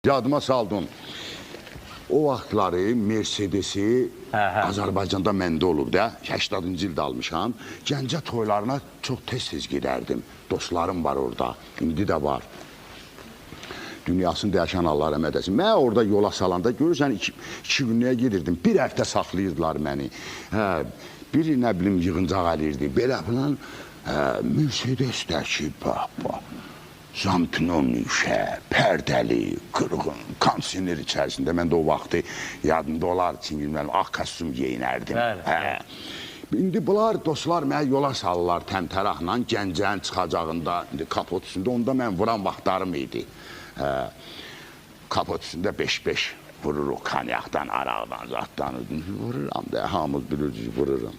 yadıma saldım. O vaxtları Mercedesi Azərbaycanda məndə olub da, 80-cı ildə almışam. Gəncə toylarına çox tez-tez gedərdim. Dostlarım var orada, indi də var. Dünyasını dəyişən Allah rəhmət etsin. Mən orada yola salanda görürsən, iki günlüyə gedirdim. Bir həftə saxlayırdılar məni. Bir, nə bilim, yığıncaq əlirdi. Belə filan, Mercedes-dəki, bax. Zampinon işə, pərdəli, qırğın, kondisioner içərisində. Mən də o vaxtı yadımda olar, çingilməliyim, ağ kostyum geyinərdim. İndi bunlar, dostlar, mənə yola salırlar təmtəraqla, Gəncənin çıxacağında, kapot üstündə, onda mən vuran vaxtlarım idi. Kapot üstündə 5-5 vururuq, kanyaqdan, araqdan, zatdan, vururam da, hamız bilirsiniz, vururum.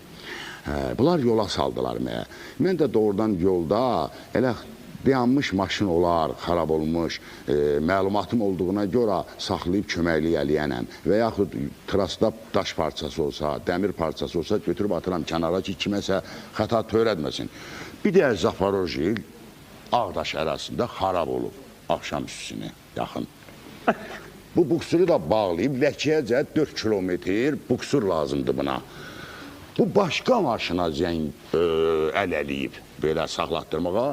Bunlar yola saldılar mənə. Mən də doğrudan yolda, elə dayanmış maşın olar, xarab olmuş, məlumatım olduğuna görə saxlayıb köməklik eləyənəm və yaxud trasda daş parçası olsa, dəmir parçası olsa götürüb atıram kənara ki, kiməsə xəta törətməsin. Bir də Zaporojil Ağdaş ərazisində xarab olub, axşam üstüsünə yaxın. Bu buksuru da bağlayıb, Ləkiyəcə 4 kilometr buksur lazımdır buna. Bu başqa maşına zəng əl-əliyib, belə saxlatdırmağa.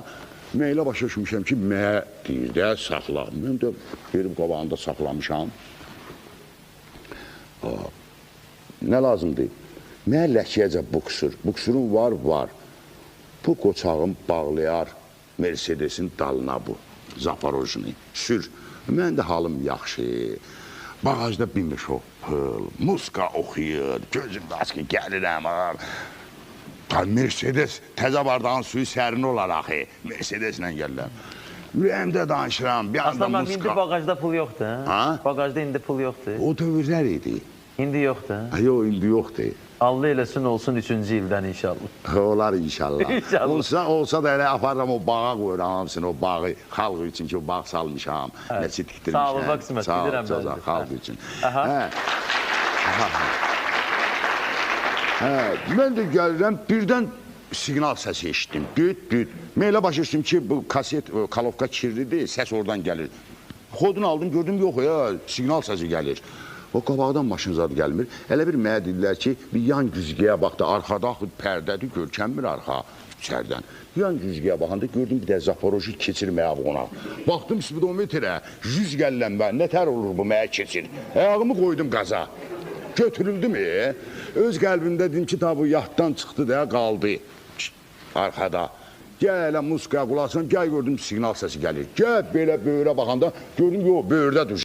Mən elə başa düşmüşəm ki, mənə deyir də, saxla. Mən də verib qabağında saxlamışam. Nə lazımdır? Mənə Ləkiyəcə buksur. Buksurum var. Bu qoçağım bağlayar Mercedesin dalına bu, Zaporojini. Sür. Mən də halım yaxşı. Bağajda binmiş o pıl, muska oxuyur, gözümdə askı gəlirəm. Mercedes, təzə bardağın suyu sərin olar axı. Mercedeslə gəlirəm. Ürəyimdə danışıram, bir anda muska. Aslında indi bağajda pul yoxdur. Bağajda indi pul yoxdur. O dövrlər idi. İndi yoxdur. Yox, indi yoxdur. Allah eləsin olsun 3-cü ildən inşallah. Olar inşallah. Olsa da elə aparıram o bağa qoyuram hamısını, o bağı xalq üçün ki, o bağ salmışam. Nəçi tikdirmişəm. Sağ olun, qismət, bilirəm. Sağ olun, xalq üçün. Mən də gəlirəm, birdən siqnal səsi eşitdim. Düt. Mən elə başa düşdüm ki, bu kaset, kalovka kirlidir, səs oradan gəlir. Xodunu aldım, gördüm, yox ya, siqnal səsi gəlir. O qabaqdan maşın zadı gəlmir. Elə bir mənə dedilər ki, bir yan güzgəyə baxdı, arxada pərdədir, görkənmir arxa içərdən. Yan güzgəyə baxanda gördüm bir də Zaporojil keçirməyə ona. Baxdım spidometrə, 100 gəllənmə, nətər olur bu mənə keçir. Ayağımı qoydum qaza. Götürüldü mü? Öz qəlbimdə dedim ki, bu yaddan çıxdı da, qaldı arxada. Gəl elə muskaya qulaqsın, gəl gördüm siqnal səsi gəlir. Gəl belə böyrə baxanda gördüm, yox, böyrdə dur.